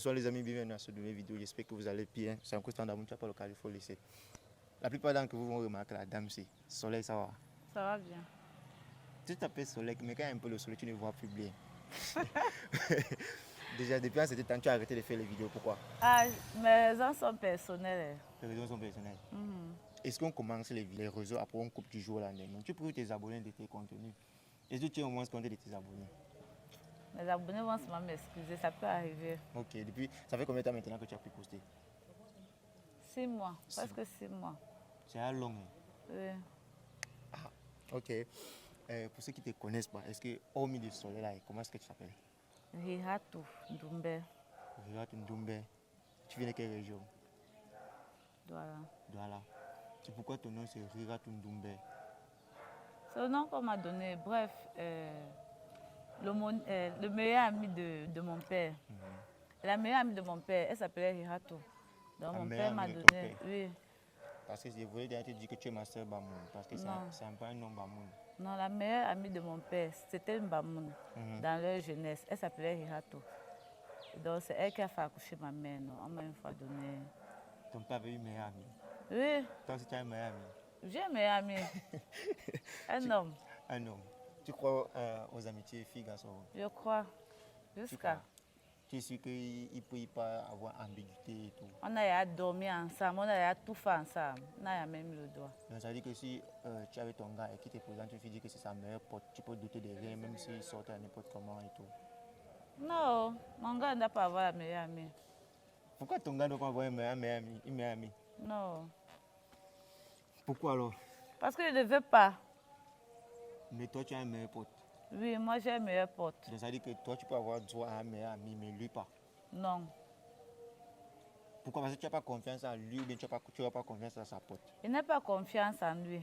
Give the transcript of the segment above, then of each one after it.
Bonsoir les amis, bienvenue à cette nouvelle vidéo, j'espère que vous allez bien. C'est un coup d'amour, tu n'as pas le cas, il faut laisser. La plupart d'entre vous vont remarquer la dame, c'est Soleil, ça va? Ça va bien. Tu t'appelles Soleil, mais quand il y a un peu le soleil, tu ne vois plus bien. Déjà, depuis un certain temps, tu as arrêté de faire les vidéos, pourquoi? Ah, mes raisons sont personnelles. Les raisons sont personnelles. Est-ce qu'on commence les réseaux après on coupe du jour au lendemain? Tu peux tes abonnés de tes contenus. Est-ce que tu es au moins compte de tes abonnés? Mes abonnés vont souvent m'excuser, ça peut arriver. Ok, depuis, ça fait combien de temps maintenant que tu as pu poster? 6 mois, presque 6 mois. C'est long. Oui. Ah, ok. Pour ceux qui ne te connaissent pas, est-ce que, hormis du soleil là, comment est-ce que tu t'appelles? Rihatu Ndoumbe. Rihatu Ndoumbe. Tu viens de quelle région? Voilà. Douala. C'est pourquoi ton nom c'est Rihatu Ndoumbe. C'est le nom qu'on m'a donné. Bref, le meilleur ami de mon père. La meilleure amie de mon père, elle s'appelait Rihatu. Donc mon père m'a donné. Oui. Parce que je voulais déjà te dire que tu es ma soeur Bamoun. Parce que c'est un peu un nom Bamoun. Non, la meilleure amie de mon père, c'était une Bamoun. Dans leur jeunesse, elle s'appelait Rihatu. Donc c'est elle qui a fait accoucher ma mère. Non? On m'a une fois donné. Ton père avait une meilleure amie? Oui. Toi aussi tu as une meilleure amie? J'ai un meilleur ami. Un homme. Un homme. Tu crois aux amitiés filles-garçons? Je crois. Jusqu'à. Tu es sûr qu'il ne peut pas avoir ambiguïté et tout? On a dormi ensemble, on a tout fait ensemble. On a même le doigt. Donc ça veut dire que si tu avais ton gars et qui te présente, tu dis que c'est sa meilleure pote, tu peux douter de rien, même s'il sortait à n'importe comment et tout. Non, mon gars n'a pas avoir la meilleure amie. Pourquoi ton gars ne doit pas avoir une meilleure amie? Non. Pourquoi alors? Parce que je ne veux pas. Mais toi, tu as un meilleur pote. Oui, moi j'ai un meilleur pote. Donc ça veut dire que toi, tu peux avoir droit à un meilleur ami, mais lui pas. Non. Pourquoi? Parce que tu n'as pas confiance en lui ou bien tu n'as pas confiance en sa pote. Il n'a pas confiance en lui.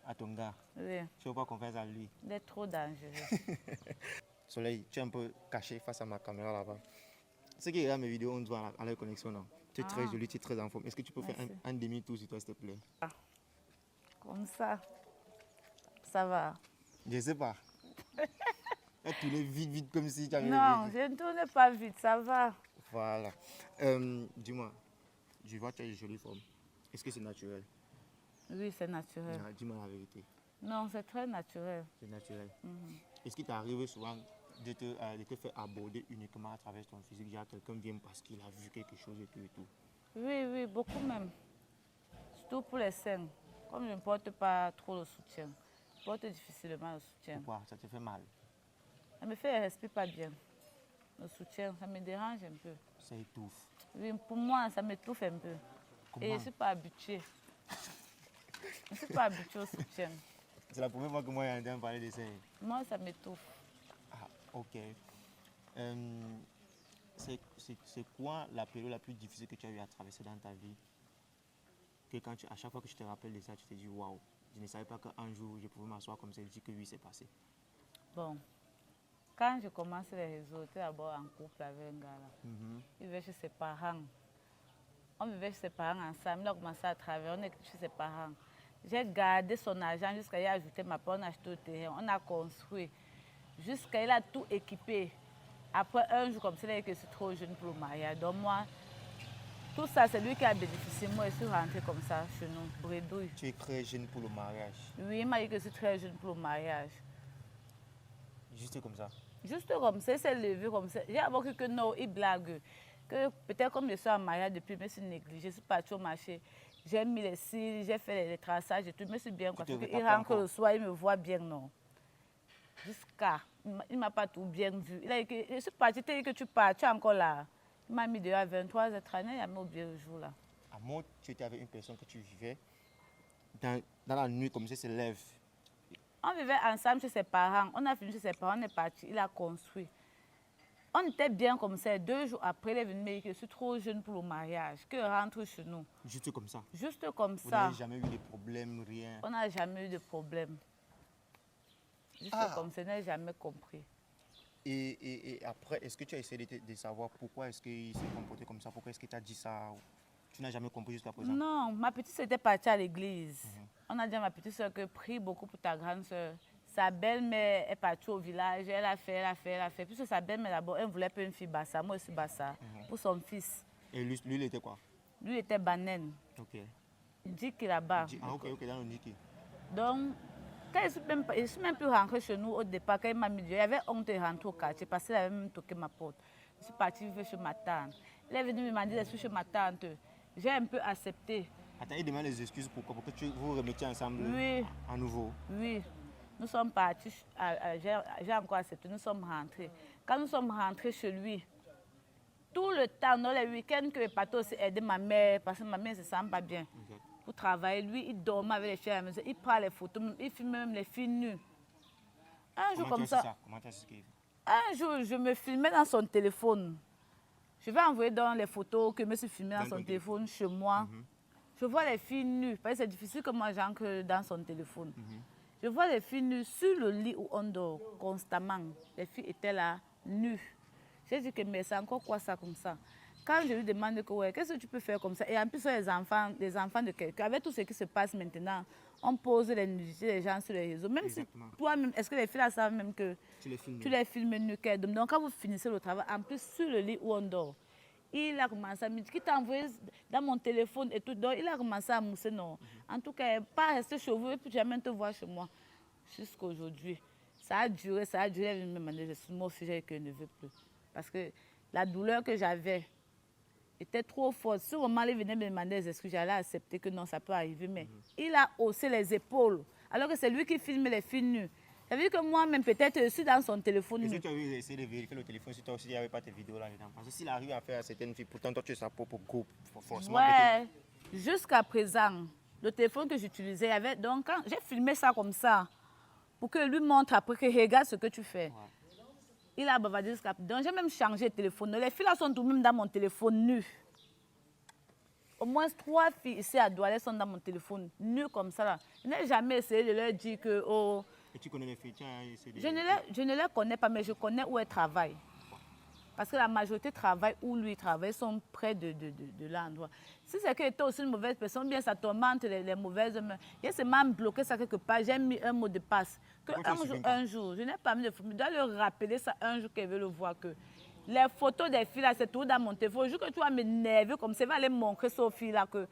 À ton gars? Oui. Tu n'as pas confiance en lui? Il est trop dangereux. Soleil, tu es un peu caché face à ma caméra là-bas. Ceux qui regardent mes vidéos, on te voit à la connexion là. Tu es très jolie, tu es très en forme. Est-ce que tu peux faire un demi-tour sur toi, s'il te plaît? Comme ça. Ça va. Je sais pas. Elle tournait vite comme si tu avais... Non, je ne tourne pas vite, ça va. Voilà. Dis-moi, je vois que tu as une jolie forme. Est-ce que c'est naturel? Oui, c'est naturel. Dis-moi la vérité. Non, c'est très naturel. C'est naturel. Est-ce qu'il t'arrive souvent de te faire aborder uniquement à travers ton physique? Genre quelqu'un vient parce qu'il a vu quelque chose et tout et tout. Oui, beaucoup même. Surtout pour les seins. Comme je ne porte pas trop le soutien, je porte difficilement le soutien. Pourquoi? Ça te fait mal? Ça me fait, je ne respire pas bien. Le soutien, ça me dérange un peu. Ça étouffe. Oui, pour moi, ça m'étouffe un peu. Comment? Et je ne suis pas habituée. Je ne suis pas habituée au soutien. C'est la première fois que moi j'entends parler de ça. Moi, ça m'étouffe. Ah, ok. C'est quoi la période la plus difficile que tu as eu à traverser dans ta vie? Que à chaque fois que je te rappelle de ça, tu te dis waouh, je ne savais pas qu'un jour je pouvais m'asseoir comme ça et dire que oui, c'est passé. Bon, quand je commence les réseaux, j'étais d'abord en couple avec un gars là. Il vivait chez ses parents. On vivait chez ses parents ensemble. Il a commencé à travailler, on est chez ses parents. J'ai gardé son argent jusqu'à y ajouter ma part, on a acheté le terrain, on a construit. Jusqu'à il a tout équipé. Après un jour comme ça, il a dit que je suis trop jeune pour le mariage. Donc moi, tout ça, c'est lui qui a bénéficié. Moi, je suis rentrée comme ça chez nous, bredouille. Tu es très jeune pour le mariage? Oui, il m'a dit que je suis très jeune pour le mariage. Juste comme ça? Juste comme ça, il s'est levé comme ça. J'ai d'abord cru que non, il blague. Que peut-être comme je suis en mariage depuis, je me suis négligée, je suis partie au marché. J'ai mis les cils, j'ai fait les traçages et tout, je me suis bien coiffée. Il rentre le soir, il me voit bien, non. Jusqu'à, il ne m'a pas tout bien vu. Il a dit que je suis partie, tu as dit que tu pars, tu es encore là. Il m'a mis dehors à 23h30, il a mis oublié le jour là. À moi, tu étais avec une personne que tu vivais dans la nuit comme ça, se lève. On vivait ensemble chez ses parents, on a fini chez ses parents, on est parti, il a construit. On était bien comme ça. 2 jours après, il est venu me dire que je suis trop jeune pour le mariage, que je rentre chez nous. Juste comme ça? Juste comme ça. Vous n'avez jamais eu de problème, rien? On n'a jamais eu de problème. Juste comme ça, je n'ai jamais compris. Et après, est-ce que tu as essayé de savoir pourquoi est-ce qu'il s'est comporté comme ça? Pourquoi est-ce qu'il t'a dit ça? Tu n'as jamais compris jusqu'à présent? Non, ma petite soeur était partie à l'église. On a dit à ma petite soeur que prie beaucoup pour ta grande soeur. Sa belle-mère est partie au village, elle a fait. Puisque sa belle-mère d'abord, elle voulait pas une fille Bassa, moi aussi Bassa, pour son fils. Et lui, il était quoi? Lui, il était Banen. Ok. Diki là-bas. Ah, ok, dans le Niki. Donc, quand je suis même plus rentrée chez nous au départ, quand il m'a mis, il y avait honte de rentrer au quartier parce qu'il avait même toqué ma porte. Je suis partie vivre chez ma tante. Elle est venue me demander, je suis chez ma tante. J'ai un peu accepté. Attends, il demande des excuses pour que vous vous remettiez ensemble à nouveau. Oui. Nous sommes partis, j'ai encore accepté, nous sommes rentrés. Quand nous sommes rentrés chez lui, tout le temps, dans les week-ends, que le bateau aussi aidé ma mère, parce que ma mère ne se sent pas bien. Okay. Pour travailler, lui, il dormait avec les filles à la maison, il prend les photos, il filme même les filles nues. Un jour comme ça, un jour, je me filmais dans son téléphone. Je vais envoyer dans les photos que je me suis filmée dans son téléphone chez moi. Je vois les filles nues, parce que c'est difficile que moi j'entre dans son téléphone. Je vois les filles nues sur le lit où on dort constamment. Les filles étaient là, nues. J'ai dit que mais c'est encore quoi ça comme ça? Quand je lui demande que ouais, qu'est-ce que tu peux faire comme ça? Et en plus, les enfants de quelqu'un, avec tout ce qui se passe maintenant, on pose les nudités des gens sur les réseaux. Même exactement. Si toi-même, est-ce que les filles là savent même que tu les filmes nues? Donc quand vous finissez le travail, en plus sur le lit où on dort, il a commencé à me dire qu'il t'a envoyé dans mon téléphone et tout. Donc il a commencé à mousser, non. En tout cas, pas rester chez vous et puis jamais te voir chez moi. Jusqu'à aujourd'hui. Ça a duré. Elle me demandait, moi aussi, que je ne veux plus. Parce que la douleur que j'avais était trop forte. Si au moment où il venait me demander des excuses, j'allais accepter que non, ça peut arriver. Mais il a haussé les épaules. Alors que c'est lui qui filme les filles nues. Ça veut dire que moi-même, peut-être, je suis dans son téléphone. Est-ce que tu as essayé de vérifier le téléphone si toi aussi, il n'y avait pas tes vidéos là-dedans? Parce que s'il arrive à faire à certaines filles, pourtant, toi, tu es sa propre groupe. Forcément. Ouais, jusqu'à présent, le téléphone que j'utilisais, avait. Donc, quand j'ai filmé ça comme ça, pour que lui montre après que regarde ce que tu fais. Ouais. Il a bavardé jusqu'à présent. Donc, j'ai même changé de téléphone. Les filles là sont tout même dans mon téléphone nu. Au moins 3 filles ici à Douala sont dans mon téléphone nu comme ça. Là. Je n'ai jamais essayé de leur dire que. Oh, et tu connais les filles? Je ne les connais pas, mais je connais où elles travaillent. Parce que la majorité travaille où lui travaille, sont près de l'endroit. Si c'est qu'elle était aussi une mauvaise personne, bien ça tourmente les mauvaises mains. Il s'est même bloqué ça quelque part. J'ai mis un mot de passe. Que un jour, je n'ai pas mis de photo. Je dois leur rappeler ça un jour qu'elle veut le voir. Que les photos des filles là, c'est tout dans mon téléphone. Le jour que tu vas m'énerver comme ça, il va aller montrer aux filles là que.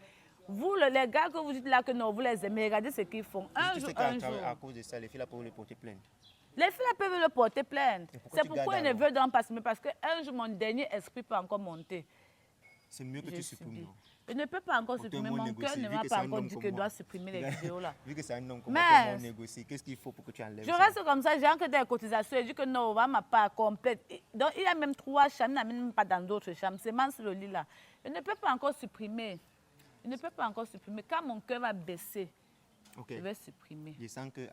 Vous, les gars que vous dites là que non, vous les aimez, regardez ce qu'ils font. Un jour. À cause de ça, les filles là peuvent les porter plainte. Les filles là peuvent le porter plainte. C'est pourquoi ils ne veulent donc pas se mettre. Parce qu'un jour, mon dernier esprit peut encore monter. C'est mieux que tu supprimes. Je ne peux pas encore supprimer. Mon cœur ne m'a pas encore dit que je dois supprimer les vidéos là. Vu que c'est un homme, comment négocier? Qu'est-ce qu'il faut pour que tu enlèves ça? Je reste comme ça, j'ai encore des cotisations. Je dis que non, on va ma part complète. Donc il y a même 3 chambres, il n'y a même pas dans d'autres chambres. C'est même sur le lit là. Je ne peux pas encore supprimer. Je ne peux pas encore supprimer. Quand mon cœur va baisser, je vais supprimer. Je sens que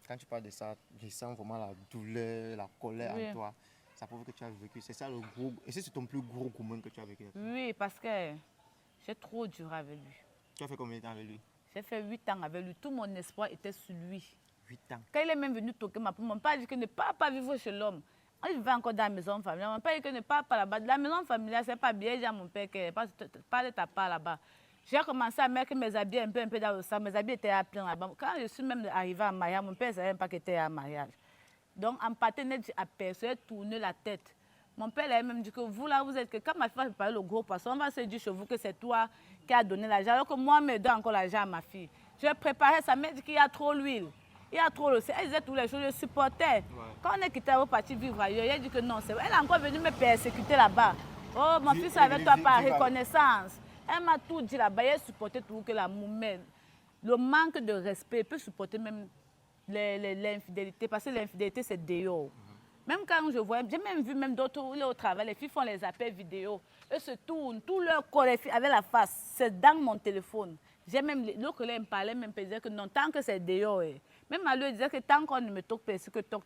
quand tu parles de ça, je sens vraiment la douleur, la colère en toi. Ça prouve que tu as vécu. C'est ça le gros. Et c'est ton plus gros gourmand que tu as vécu? Oui, parce que j'ai trop duré avec lui. Tu as fait combien de temps avec lui? J'ai fait 8 ans avec lui. Tout mon espoir était sur lui. 8 ans? Quand il est même venu toquer ma porte, mon père a dit que ne part pas vivre chez l'homme. Il vivait encore dans la maison familiale. Mon père a dit que ne part pas là-bas. La maison familiale, c'est pas bien. J'ai dit à mon père que pas de ta part là-bas. J'ai commencé à mettre mes habits un peu dans le sang. Mes habits étaient à plein là-bas. Quand je suis même arrivée à mariage, mon père ne savait même pas que j'étais à mariage. Donc, en partenaire, j'ai aperçu, tourné la tête. Mon père a même dit que vous là, vous êtes que quand ma fille va préparer le gros poisson, on va se dire chez vous que c'est toi qui as donné l'argent. Alors que moi, je me donne encore l'argent à ma fille. Je préparais ça, m'a dit qu'il y a trop l'huile. Il y a trop le. Elle disait tous les jours, je supportais. Ouais. Quand on est quitté, on est parti vivre ailleurs. Elle a dit que non, c'est vrai. Elle est encore venue me persécuter là-bas. Oh, mon fils est avec toi par reconnaissance. Elle m'a tout dit là-bas. Elle supportait tout que l'amour, mais le manque de respect peut supporter même l'infidélité. Parce que l'infidélité, c'est dehors. Même quand je vois, j'ai même vu même d'autres où au travail, les filles font les appels vidéo. Eux se tournent, tout leur corps, les filles avec la face. C'est dans mon téléphone. J'ai même, l'autre collègue me parlait, même me disait que non, tant que c'est dehors. Même à lui, il disait que tant qu'on ne me toque pas, c'est que toc.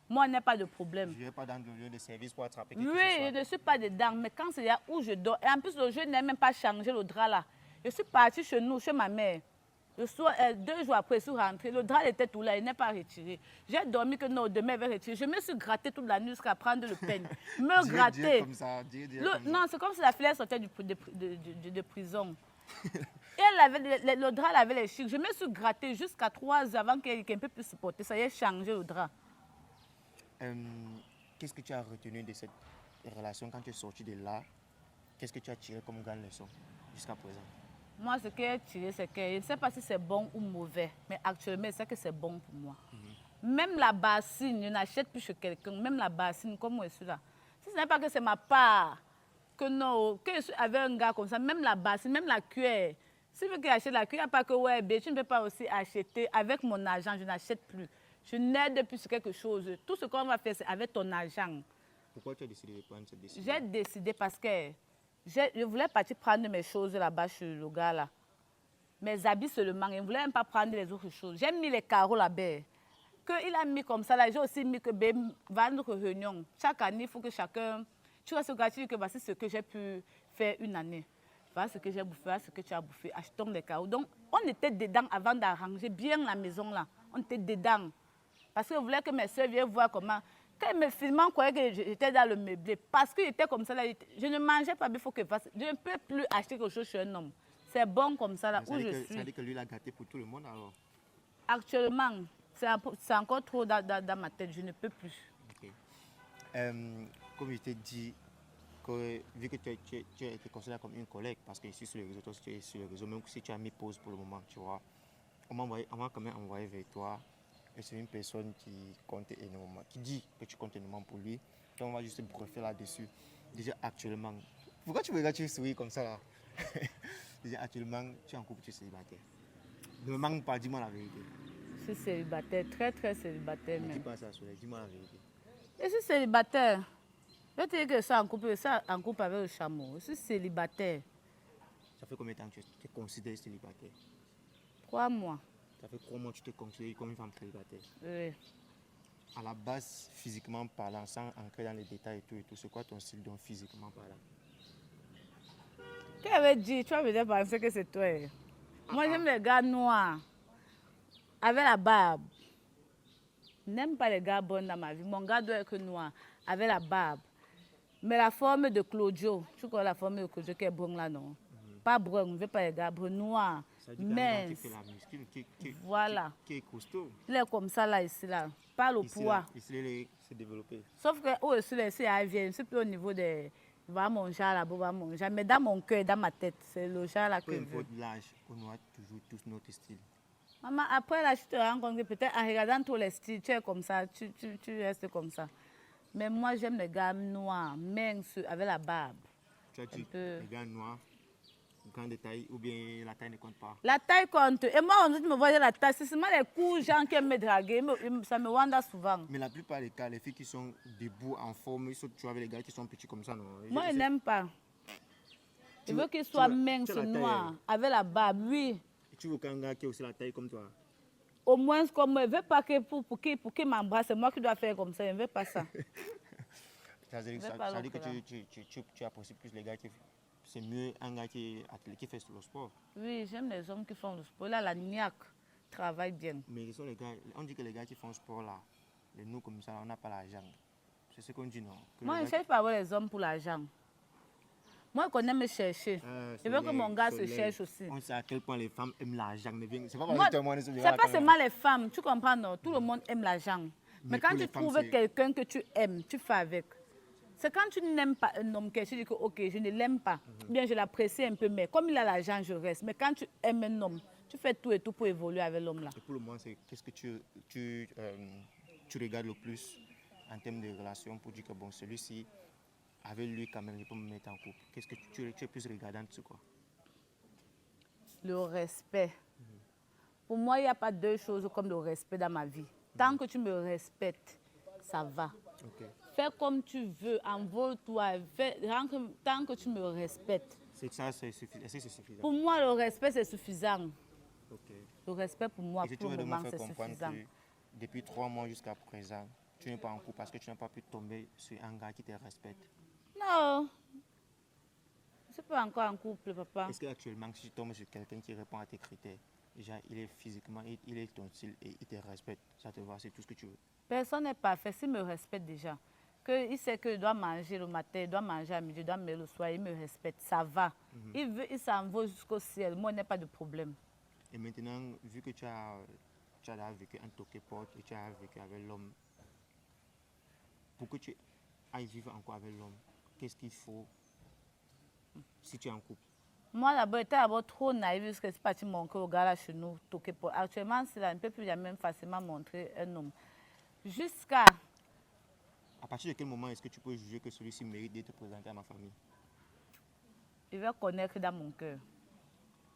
Moi, il n'y a pas de problème. Je ne vais pas dans le lieu de service pour attraper quelque chose. Oui, je ne suis pas dedans, mais quand c'est là où je dors, et en plus, le jeu n'a même pas changé le drap là. Je suis partie chez nous, chez ma mère. 2 jours après, je suis rentrée. Le drap était tout là, il n'est pas retiré. J'ai dormi que non, demain, il va retirer. Je me suis grattée toute la nuit jusqu'à prendre le peigne. Me gratter. Comme ça, non, c'est comme si la fille sortait de prison. Et elle avait, le drap, elle avait les chics. Je me suis grattée jusqu'à 3 heures avant qu'elle ne peut plus supporter ça. Elle a changé le drap. Qu'est-ce que tu as retenu de cette relation quand tu es sorti de là? Qu'est-ce que tu as tiré comme grande leçon jusqu'à présent? Moi, ce que j'ai tiré, c'est que je ne sais pas si c'est bon ou mauvais, mais actuellement, je sais que c'est bon pour moi. Même la bassine, je n'achète plus chez quelqu'un, même la bassine, comme moi je suis là. Si ce n'est pas que c'est ma part, que non, que je suis avec un gars comme ça, même la bassine, même la cuillère. Si tu veux que j'achète la cuillère, il n'y a pas que ouais, tu ne peux pas aussi acheter avec mon argent, je n'achète plus. Je n'aide plus sur quelque chose. Tout ce qu'on va faire, c'est avec ton argent. Pourquoi tu as décidé de prendre cette décision? J'ai décidé parce que je voulais partir prendre mes choses là-bas chez le gars là. Mes habits seulement, je ne voulais même pas prendre les autres choses. J'ai mis les carreaux là-bas. Il a mis comme ça là, j'ai aussi mis que va à notre réunion. Chaque année, il faut que chacun, tu vas se gratuit que voici ce que j'ai pu faire une année. Voilà ce que j'ai bouffé, voilà ce que tu as bouffé, achetons des carreaux. Donc, on était dedans avant d'arranger bien la maison là. On était dedans. Parce que je voulais que mes soeurs viennent voir comment. Quand ils me filmaient, on croyait que j'étais dans le meublé. Parce qu'il était comme ça là, je ne mangeais pas, mais il faut que je fasse. Je ne peux plus acheter quelque chose chez un homme. C'est bon comme ça là, où je suis. Ça veut dire que lui, il a gâté pour tout le monde alors? Actuellement, c'est encore trop dans ma tête, je ne peux plus. Okay. Comme je t'ai dit, vu que tu as été considéré comme une collègue, parce que ici sur les réseaux, toi, tu es sur les réseaux, même si tu as mis pause pour le moment, tu vois, on m'a quand même envoyé vers toi, et c'est une personne qui compte énormément, qui dit que tu comptes énormément pour lui. Donc on va juste briefer là-dessus. Déjà actuellement, pourquoi tu me regardes, tu souris comme ça là? Déjà actuellement, tu es en couple, tu es célibataire. Ne me manque pas, dis-moi la vérité. Je suis célibataire, très très célibataire Ne dis même. pas ça, Soleil, dis-moi la vérité. Je suis célibataire. Je vais te dire que ça en couple avec le chameau. Je suis célibataire. Ça fait combien de temps que tu te considères célibataire? 3 mois. Ça fait 3 mois que tu te considères comme une femme célibataire. Oui. À la base, physiquement parlant, sans entrer dans les détails et tout, c'est quoi ton style donc physiquement parlant? Tu avais dit, tu avais pensé que c'est toi. Moi, j'aime les gars noirs, avec la barbe. Je n'aime pas les gars bons dans ma vie. Mon gars doit être noir, avec la barbe. Mais la forme de Claudio, tu connais la forme de Claudio qui est brun là, non? Pas brun, je ne veux pas les gars bruns, noirs, minces. Qui fait la muscle, Voilà. qui est costaud. Il est comme ça là, ici là. Pas le poids. Ici, il s'est développé. Sauf que où je suis laissée à vient, je suis plus au niveau des. Va manger là-bas, va manger. Mais dans mon cœur, dans ma tête, c'est le genre là que Peu je veux. importe l'âge, on aura toujours tous notre style. Maman, après là, je te rends compte que peut-être en regardant tous les styles, tu es comme ça, tu restes comme ça. Mais moi, j'aime les gars noirs, minces, avec la barbe. Tu as dit les gars noirs, grande taille, ou bien la taille ne compte pas? La taille compte. Et moi, on dit, tu me vois la taille. C'est seulement les coups, gens qui aiment me draguer. Ça me wanda souvent. Mais la plupart des cas, les filles qui sont debout, en forme, ils sont toujours avec les gars qui sont petits comme ça, non? Moi, je n'aime pas. Je veux qu'ils soient minces, noirs, avec la barbe, oui. Et tu veux qu'un gars qui a aussi la taille comme toi? Au moins comme moi, je ne veux pas que pour qu'il m'embrasse, c'est moi qui dois faire comme ça, je ne veux pas ça. Ça veut dire que tu apprécies plus les gars qui... C'est mieux un gars qui fait le sport. Oui, j'aime les hommes qui font le sport. Là, la niaque travaille bien. Mais ils sont les gars, on dit que les gars qui font le sport là, les nous comme ça, on n'a pas l'argent. C'est ce qu'on dit, non? Moi, je ne cherche pas avoir les hommes pour l'argent. Moi, je connais me chercher. Je veux que mon gars se cherche aussi. On sait à quel point les femmes aiment l'argent. C'est pas seulement les femmes, tu comprends, non? Tout le monde aime l'argent. Mais quand tu trouves quelqu'un que tu aimes, tu fais avec. C'est quand tu n'aimes pas un homme que tu dis que ok, je ne l'aime pas. Bien, je l'apprécie un peu, mais comme il a l'argent, je reste. Mais quand tu aimes un homme, tu fais tout et tout pour évoluer avec l'homme là. Et pour le moment, c'est qu'est-ce que tu regardes le plus en termes de relation pour dire que bon, celui-ci, avec lui quand même, je peux me mettre en couple. Qu'est-ce que tu es plus regardante sur quoi? Le respect. Pour moi, il n'y a pas deux choses comme le respect dans ma vie. Tant que tu me respectes, ça va. Okay. Fais comme tu veux, envole-toi, tant que tu me respectes. C'est ça, c'est suffisant. Est-ce que c'est suffisant? Pour moi, le respect, c'est suffisant. Okay. Le respect, pour moi, pour le moment, c'est suffisant. Que depuis 3 mois jusqu'à présent, tu n'es pas en couple parce que tu n'as pas pu tomber sur un gars qui te respecte? Non. Je ne suis pas encore en couple, papa. Est-ce qu'actuellement, si tu tombes sur quelqu'un qui répond à tes critères, déjà, il est physiquement, il est ton style et il te respecte, ça te va, c'est tout ce que tu veux? Personne n'est parfait, s'il me respecte déjà. qu'il sait qu'il doit manger le matin, il doit manger à midi, il doit manger le soir, il me respecte, ça va. Il s'envole jusqu'au ciel, moi, il n'y a pas de problème. Et maintenant, vu que tu as déjà vécu un toqué-porte et tu as vécu avec l'homme, pour que tu ailles vivre encore avec l'homme, qu'est-ce qu'il faut si tu es en couple? Moi, d'abord, j'étais d'abord trop naïve parce que c'est parti montrer au gars là chez nous, toqué-porte. Actuellement, c'est là, on ne peut plus jamais facilement montrer un homme. Jusqu'à... À partir de quel moment est-ce que tu peux juger que celui-ci mérite d'être présenté à ma famille? Il va connaître dans mon cœur.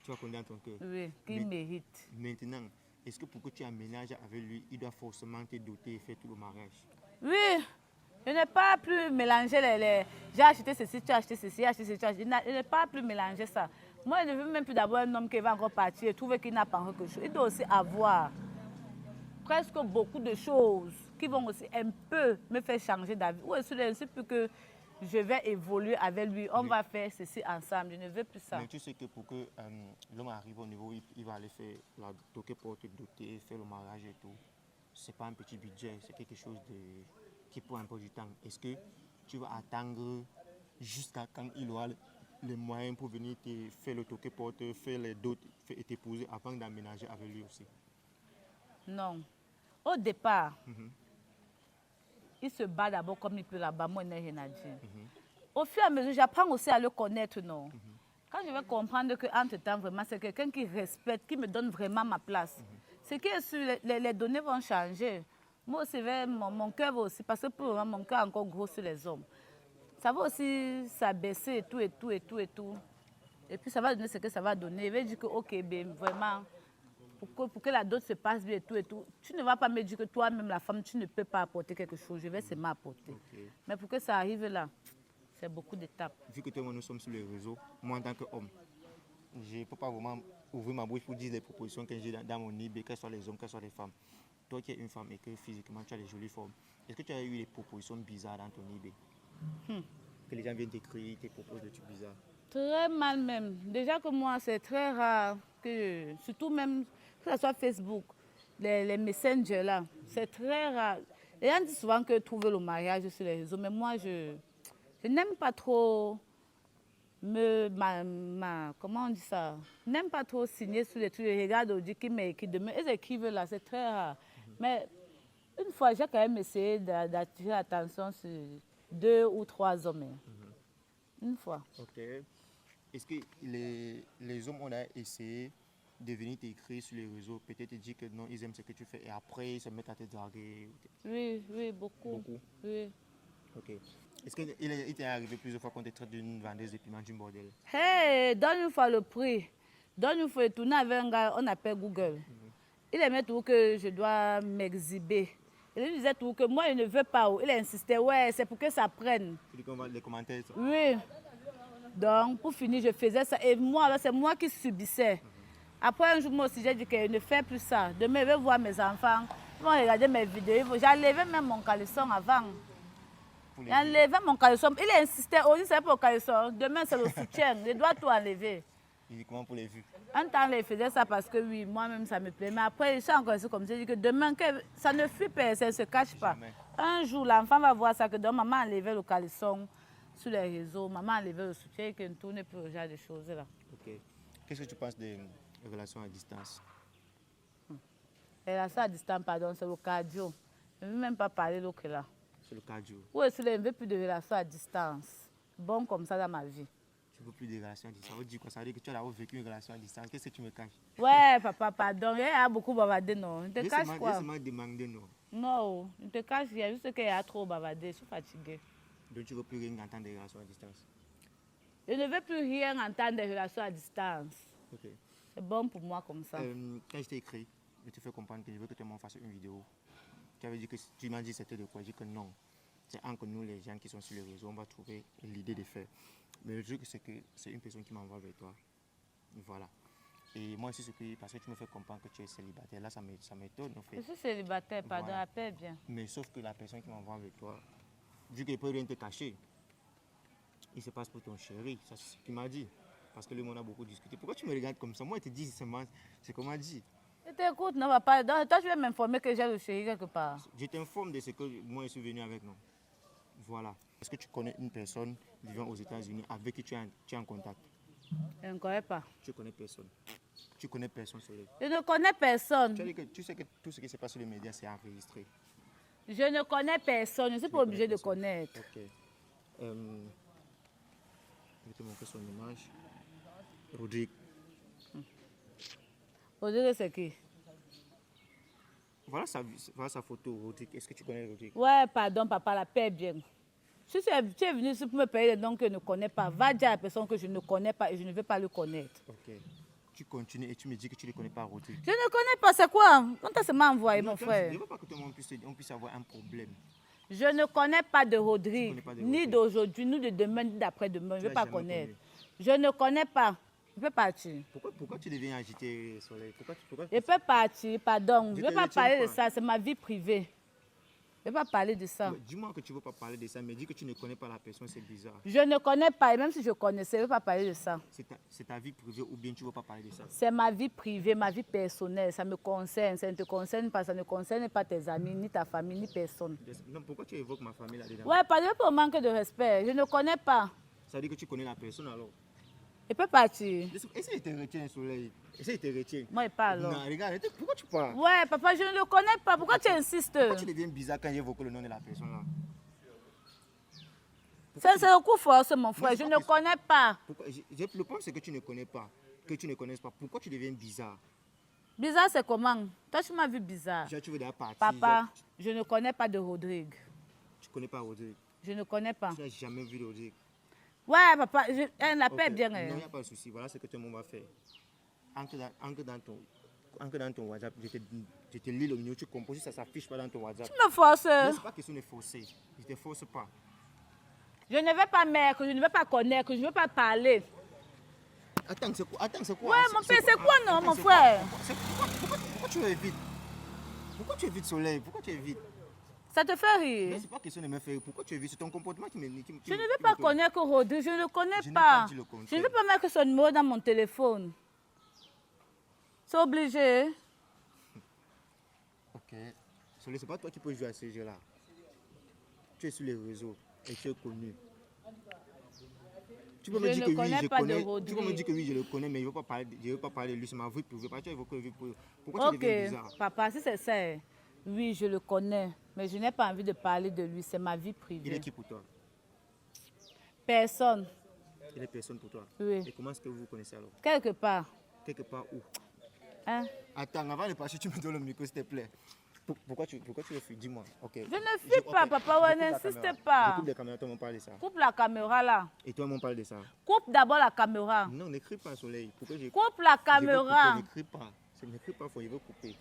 Tu vas connaître dans ton cœur? Oui, qu'il mérite. Maintenant, est-ce que pour que tu aménages avec lui, il doit forcément te doter et faire tout le mariage? Oui, je n'ai pas plus mélangé les... J'ai acheté ceci, tu as acheté ceci, j'ai acheté ceci, tu as acheté... Je n'ai pas plus mélangé ça. Moi, je ne veux même plus d'abord un homme qui va encore partir et trouver qu'il n'a pas encore quelque chose. Il doit aussi avoir presque beaucoup de choses qui vont aussi un peu me faire changer d'avis. Ou est-ce plus que je vais évoluer avec lui, on va faire ceci ensemble. Je ne veux plus ça. Mais tu sais que pour que l'homme arrive au niveau où il va aller faire la toquer pour te doter, faire le mariage et tout, c'est pas un petit budget, c'est quelque chose qui prend un peu du temps. Est-ce que tu vas attendre jusqu'à quand il aura les moyens pour venir te faire le toquer pour te faire les dots et t'épouser avant d'aménager avec lui aussi? Non. Au départ, il se bat d'abord comme il peut là-bas, moi, je n'ai rien à dire. Au fur et à mesure, j'apprends aussi à le connaître, non. Quand je vais comprendre qu'entre-temps, vraiment, c'est quelqu'un qui respecte, qui me donne vraiment ma place. C'est que les données vont changer. Moi aussi, mon cœur va aussi, parce que pour le moment, mon cœur est encore gros sur les hommes. Ça va aussi s'abaisser et tout, et tout, et tout, et tout. Et puis, ça va donner ce que ça va donner. Je vais dire que, ok, ben, vraiment... Pour que la dot se passe bien et tout, tu ne vas pas me dire que toi-même, la femme, tu ne peux pas apporter quelque chose. Je vais seulement apporter. Okay. Mais pour que ça arrive là, c'est beaucoup d'étapes. Vu que toi et moi, nous sommes sur les réseaux, moi, en tant qu'homme, je ne peux pas vraiment ouvrir ma bouche pour dire les propositions que j'ai dans mon eBay, qu'elles soient les hommes, qu'elles soient les femmes. Toi qui es une femme et que physiquement, tu as des jolies formes, est-ce que tu as eu des propositions bizarres dans ton eBay? Que les gens viennent t'écrire, te proposent des trucs bizarres? Très mal même. Déjà que moi, c'est très rare que, surtout même, que ce soit Facebook, les messengers là, c'est très rare. Les gens disent souvent que trouver le mariage sur les réseaux, mais moi, je n'aime pas trop comment on dit ça? Je n'aime pas trop signer sur les trucs. Je regarde, on dit qui m'écrit demain. Ils écrivent là, c'est très rare. Mais une fois, j'ai quand même essayé d'attirer l'attention sur 2 ou 3 hommes. Une fois. Ok. Est-ce que les hommes ont essayé de venir t'écrire sur les réseaux, peut-être te dire que non, ils aiment ce que tu fais et après ils se mettent à te draguer? Oui, oui, beaucoup. Beaucoup? Oui. Ok. Est-ce qu'il t'est arrivé plusieurs fois qu'on te traite d'une vendeuse de piment, d'une bordel? Hey, donne une fois le prix. Donne une fois le tourner avec un gars, on appelle Google. Il aimait tout que je dois m'exhiber. Il lui disait tout que moi, je ne veux pas. Il insistait, ouais, c'est pour que ça prenne. Les commentaires, ça. Oui. Donc, pour finir, je faisais ça. Et moi, c'est moi qui subissais. Après, un jour, moi aussi, j'ai dit que je ne fais plus ça. Demain, je vais voir mes enfants. Ils vont regarder mes vidéos. J'enlevais même mon caleçon avant. J'enlevais mon caleçon. Il insistait, aussi, c'est pour le caleçon. Demain, c'est le soutien. Je dois tout enlever. Uniquement pour les vues. Un temps, je faisais ça parce que oui, moi-même, ça me plaît. Mais après, je suis encore comme ça. Je dis que demain, ça ne fuit pas, ça ne se cache pas. Jamais. Un jour, l'enfant va voir ça, que donc, maman enlevait le caleçon sur les réseaux, maman enlevait le soutien, et qu'on ne tourne plus ce genre de choses là. Ok. Qu'est-ce que tu penses des relations à distance? Et là, ça à distance, pardon, c'est le cardio. Je ne veux même pas parler de là. C'est le cardio. Oui, je ne veux plus de relations à distance. Bon comme ça dans ma vie. Tu ne veux plus de relations à distance? Ça veut dire quoi? Ça veut dire que tu as d'abord vécu une relation à distance. Qu'est-ce que tu me caches? Ouais, papa, pardon. Il y a beaucoup bavardé, non. Je te cache quoi? J'ai seulement demandé, non. Non, je te cache rien. Juste qu'il y a trop bavardé. Je suis fatiguée. Donc tu ne veux plus rien entendre des relations à distance? Je ne veux plus rien entendre des relations à distance. Ok. C'est bon pour moi comme ça. Quand je t'ai écrit, je te fais comprendre que je veux que tu m'en fasses une vidéo. Tu avais dit que tu m'as dit c'était de quoi? Je dis que non. C'est entre nous, les gens qui sont sur les réseaux, on va trouver l'idée de faire. Mais le truc, c'est que c'est une personne qui m'envoie vers toi. Voilà. Et moi aussi, parce que tu me fais comprendre que tu es célibataire, là, ça m'étonne en fait. Je suis célibataire, pardon, Voilà. appelle bien. Mais sauf que la personne qui m'envoie vers toi, vu qu'il ne peut rien te cacher, il se passe pour ton chéri. Ça, c'est ce qu'il m'a dit. Parce que lui, on a beaucoup discuté. Pourquoi tu me regardes comme ça? Moi, je te dis, c'est comme m'a dit. Je t'écoute, non, papa. Donc, toi, tu vas m'informer que j'ai le chéri quelque part. Je t'informe de ce que moi, je suis venu avec nous. Voilà. Est-ce que tu connais une personne vivant aux États-Unis avec qui tu es en contact? Je ne connais pas. Tu connais personne. Tu connais personne, Soleil. Je ne connais personne. Tu sais que tout ce qui se passe sur les médias, c'est enregistré. Je ne connais personne. Je ne suis pas obligée de connaître. Ok. Je vais te montrer son image. Rodrigue. Rodrigue, c'est qui? Voilà sa photo, Rodrigue. Est-ce que tu connais Rodrigue? Ouais, pardon, papa, la paix bien. Si tu es venu ici pour me payer des noms que je ne connais pas, va dire à la personne que je ne connais pas et je ne veux pas le connaître. Ok. Tu continues et tu me dis que tu ne connais pas Rodrigue. Je ne connais pas, c'est quoi? Quand est-ce que tu m'as envoyé, Non, mon frère? Je ne veux pas que tout le monde puisse avoir un problème. Je ne connais pas de Rodrigue, connais pas de ni Rodrigue. d'aujourd'hui, ni de demain, ni d'après-demain. Je ne veux l'as pas jamais connaître. connu. Je ne connais pas. Je peux partir. Pourquoi tu deviens agité, Soleil? Je peux partir, pardon. Je Je ne veux te pas retiens parler de pas. ça, c'est ma vie privée. Je ne veux pas parler de ça. Dis-moi que tu ne veux pas parler de ça, mais dis que tu ne connais pas la personne, c'est bizarre. Je ne connais pas, et même si je connaissais, je ne veux pas parler de ça. C'est ta vie privée ou bien tu ne veux pas parler de ça? C'est ma vie privée, ma vie personnelle. Ça me concerne. Ça ne te concerne pas. Ça ne concerne pas tes amis, ni ta famille, ni personne. Non, pourquoi tu évoques ma famille là-dedans? Ouais, pardon pour manque de respect. Je ne connais pas. Ça veut dire que tu connais la personne alors? Je peux partir. Essaye de te retenir, Soleil. Essaye de te retenir. Moi, je parle. Non, regarde, pourquoi tu parles? Ouais, papa, je ne le connais pas. Pourquoi tu insistes? Pourquoi tu deviens bizarre quand j'évoque le nom de la personne là? C'est un coup force, mon frère. Non, Je c'est ne pas connais pas. Le problème, c'est que tu ne connais pas. Que tu ne connaisses pas. Pourquoi tu deviens bizarre? Bizarre, c'est comment? Toi, tu m'as vu bizarre. Déjà, tu veux déjà partir. Papa, je ne connais pas de Rodrigue. Tu ne connais pas Rodrigue. Je ne connais pas. Tu n'as jamais vu Rodrigue. Ouais, papa, elle n'a pas Ok. bien. Non, il n'y a pas de souci. Voilà ce que tout le monde va faire. Entre dans ton WhatsApp, je te lis le numéro, tu composes, ça ne s'affiche pas dans ton WhatsApp. Tu me forces. Non, ce n'est pas question de forcer. Je ne te force pas. Je ne veux pas mettre, je ne veux pas connaître, je ne veux pas parler. Attends, c'est quoi? Ouais, mon père, c'est quoi, non, mon frère? Pourquoi tu évites? Pourquoi tu évites, Soleil? Pourquoi tu évites? Ça te fait rire? Non, c'est pas question de me faire. Pourquoi tu évites? C'est ton comportement qui me... Je ne veux pas connaître Rodrigue, je ne le connais Je n'ai pas. pas dit le contraire. Je ne veux pas mettre son numéro dans mon téléphone. C'est obligé. Ok. Soleil, c'est pas toi qui peux jouer à ce jeu-là. Tu es sur les réseaux et tu es connu. Tu peux me dire que oui, je connais. Tu peux me dire que oui, je le connais, mais je ne veux pas parler de lui. C'est ma vie privée. Tu as évoqué la vie privée. Pourquoi tu deviens bizarre? Papa, si c'est ça, oui, je le connais, mais je n'ai pas envie de parler de lui. C'est ma vie privée. Il est qui pour toi? Personne. Il est personne pour toi? Oui. Et comment est-ce que vous vous connaissez alors? Quelque part. Quelque part où? Hein? Attends, avant de partir, tu me donnes le micro, s'il te plaît. Pourquoi tu le fuis? Dis-moi. Okay. Je ne fuis pas, ok. papa, ouais, Je coupe la n'insiste caméra. pas. Je coupe la caméra, toi, on parle de ça. Coupe la caméra là. Et toi, on parle de ça. Coupe d'abord la caméra. Non, n'écris pas, Soleil. Pourquoi je... Coupe la caméra. N'écris pas. N'écris pas, je veux couper.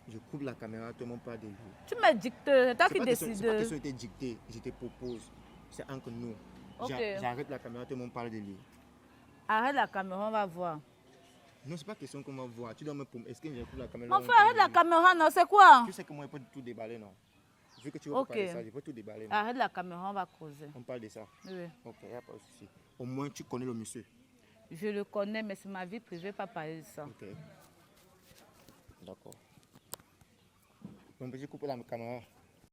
Je coupe la caméra, toi, on parle de lui. Tu me dictes, c'est toi qui décides. C'est pas question de te dicter, je te propose. C'est entre nous. Ok. J'arrête la caméra, tout le monde parle de lui. Arrête la caméra, on va voir. Non, c'est pas question qu'on va voir. Tu dois me promettre. Est-ce que je coupe la caméra? Mon frère, arrête la caméra, non, c'est quoi? Tu sais que moi, je peux tout déballer, non? Vu que tu veux Ok. parler de ça, je peux tout déballer. Non? Arrête la caméra, on va causer. On parle de ça. Oui. Ok, il n'y a pas de souci. Au moins, tu connais le monsieur. Je le connais, mais c'est ma vie privée, pas parler de ça. Ok. D'accord. Donc, j'ai coupé la caméra.